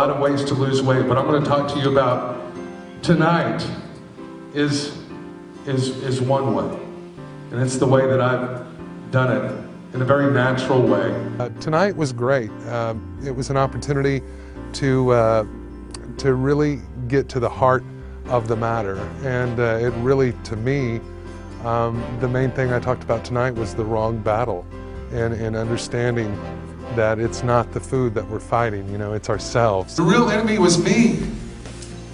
lot of ways to lose weight. What I'm going to talk to you about tonight is one way. And it's the way that I've done it in a very natural way. Tonight was great. It was an opportunity to really get to the heart of the matter. And it really, to me, the main thing I talked about tonight was the wrong battle, and understanding that it's not the food that we're fighting, you know, it's ourselves. The real enemy was me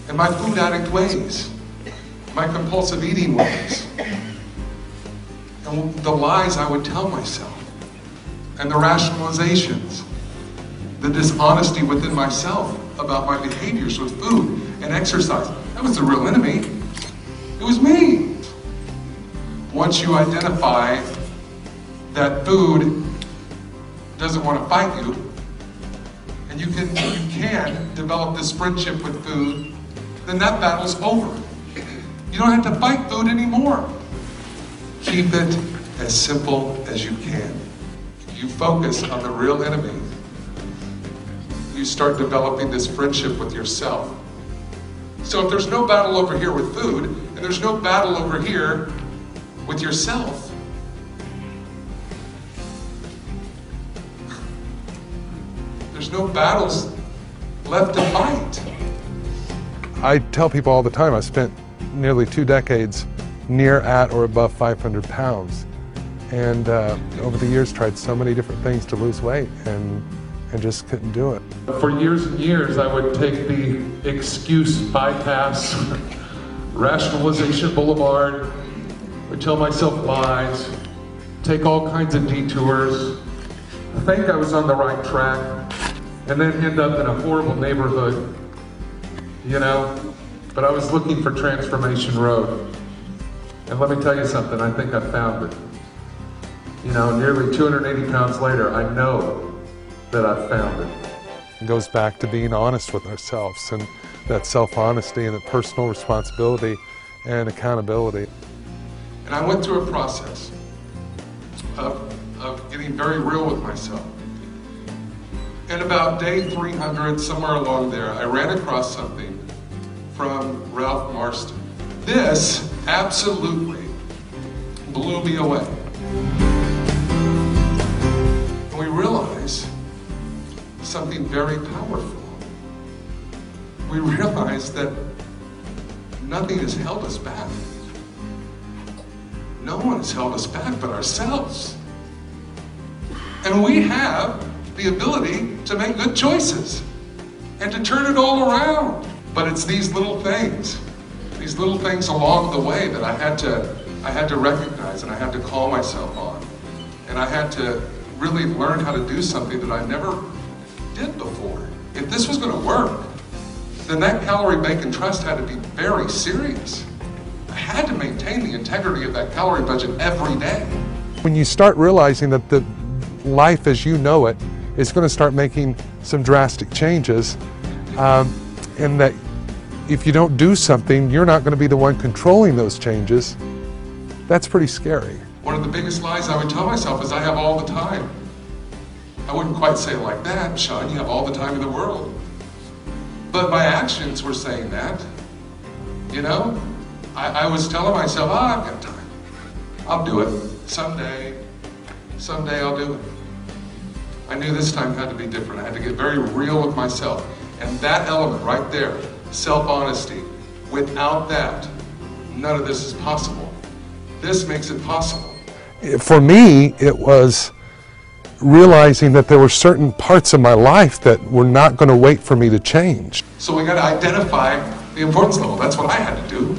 and my food addict ways, my compulsive eating ways, and the lies I would tell myself, and the rationalizations, the dishonesty within myself about my behaviors with food and exercise. That was the real enemy. It was me. Once you identify that food doesn't want to fight you, and you can develop this friendship with food, then that battle's over. You don't have to fight food anymore. Keep it as simple as you can. You focus on the real enemy. You start developing this friendship with yourself. So if there's no battle over here with food, and there's no battle over here with yourself, there's no battles left to fight. I tell people all the time, I spent nearly 2 decades near, at, or above 500 pounds. And over the years tried so many different things to lose weight and just couldn't do it. For years and years, I would take the excuse bypass, rationalization boulevard, would tell myself lies, take all kinds of detours, think I was on the right track, and then end up in a horrible neighborhood, you know? But I was looking for Transformation Road. And let me tell you something, I think I found it. You know, nearly 280 pounds later, I know that I found it. It goes back to being honest with ourselves, and that self-honesty and that personal responsibility and accountability. And I went through a process of getting very real with myself. And about day 300, somewhere along there, I ran across something from Ralph Marston. This absolutely blew me away. And we realized something very powerful. We realized that nothing has held us back. No one has held us back but ourselves. And we have the ability to make good choices and to turn it all around. But it's these little things along the way that I had to recognize, and I had to call myself on. And I had to really learn how to do something that I never did before. If this was going to work, then that calorie bacon trust had to be very serious. I had to maintain the integrity of that calorie budget every day. When you start realizing that the life as you know it is going to start making some drastic changes, and that if you don't do something, you're not going to be the one controlling those changes, that's pretty scary. One of the biggest lies I would tell myself is I have all the time. I wouldn't quite say it like that, Sean, you have all the time in the world. But my actions were saying that. You know, I was telling myself, I've got time. I'll do it. Someday I'll do it. I knew this time had to be different. I had to get very real with myself. And that element right there, self-honesty, without that, none of this is possible. This makes it possible. For me, it was realizing that there were certain parts of my life that were not going to wait for me to change. So we got to identify the importance level. That's what I had to do.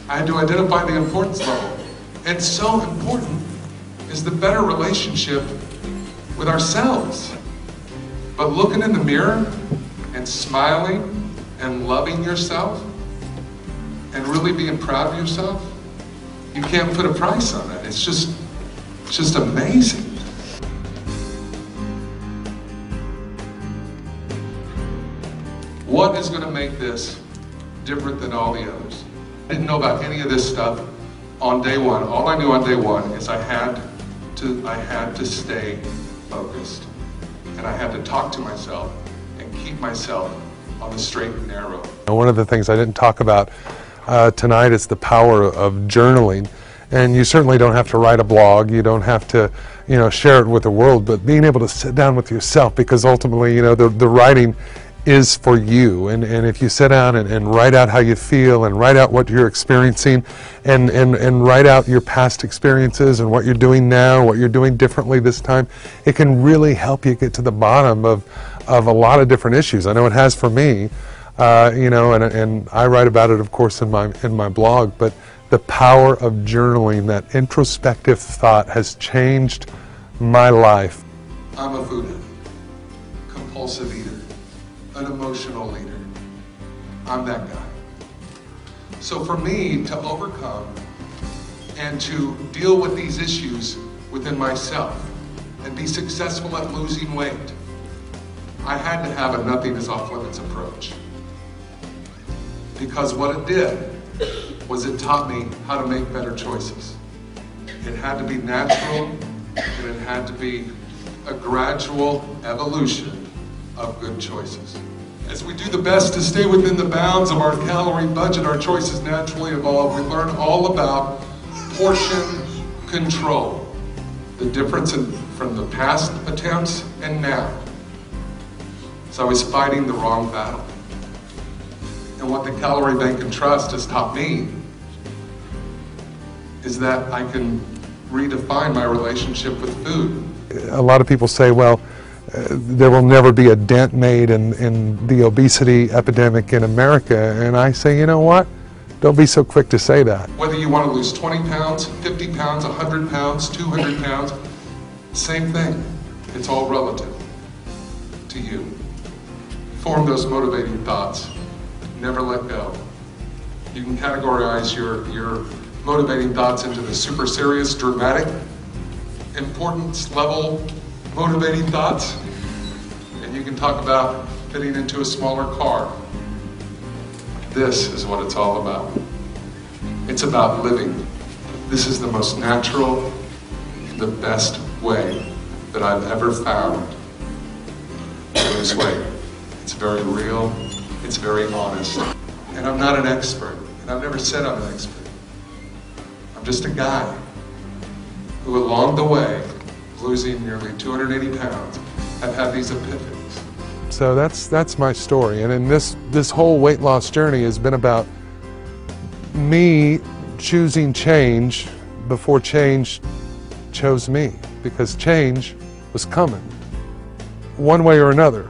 I had to identify the importance level. And so important is the better relationship with ourselves. But looking in the mirror and smiling and loving yourself and really being proud of yourself, you can't put a price on that. It's just amazing. What is going to make this different than all the others? I didn't know about any of this stuff on day one. All I knew on day one is I had to stay focused. And I had to talk to myself and keep myself on the straight and narrow. One of the things I didn't talk about tonight is the power of journaling. And you certainly don't have to write a blog, you don't have to, share it with the world, but being able to sit down with yourself, because ultimately, the writing is for you. And if you sit down and write out how you feel and write out what you're experiencing and write out your past experiences and what you're doing now, what you're doing differently this time, it can really help you get to the bottom of a lot of different issues. I know it has for me, and I write about it, of course, in my blog, but the power of journaling, that introspective thought, has changed my life. I'm a food addict, compulsive eater, an emotional leader. I'm that guy. So for me to overcome and to deal with these issues within myself and be successful at losing weight, I had to have a nothing is off limits approach. Because what it did was it taught me how to make better choices. It had to be natural, and it had to be a gradual evolution of good choices. As we do the best to stay within the bounds of our calorie budget, our choices naturally evolve. We learn all about portion control, the difference from the past attempts and now. So I was fighting the wrong battle. And what the Calorie Bank and Trust has taught me is that I can redefine my relationship with food. A lot of people say, well, there will never be a dent made in the obesity epidemic in America. And I say, you know what? Don't be so quick to say that. Whether you want to lose 20 pounds, 50 pounds, 100 pounds, 200 pounds, same thing. It's all relative to you. Form those motivating thoughts. Never let go. You can categorize your motivating thoughts into the super serious, dramatic, importance level motivating thoughts. And you can talk about fitting into a smaller car. This is what it's all about. It's about living. This is the most natural, the best way that I've ever found to lose weight. It's very real. It's very honest. And I'm not an expert, and I've never said I'm an expert. I'm just a guy who along the way, losing nearly 280 pounds, have had these epiphanies. So that's my story. And in this whole weight loss journey has been about me choosing change before change chose me, because change was coming one way or another.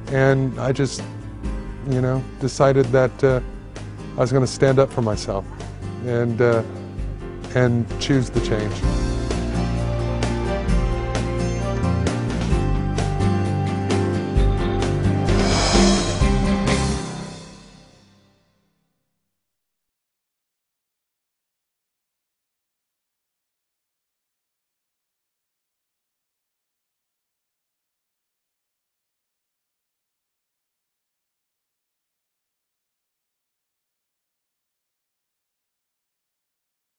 And I just decided that I was going to stand up for myself and choose the change.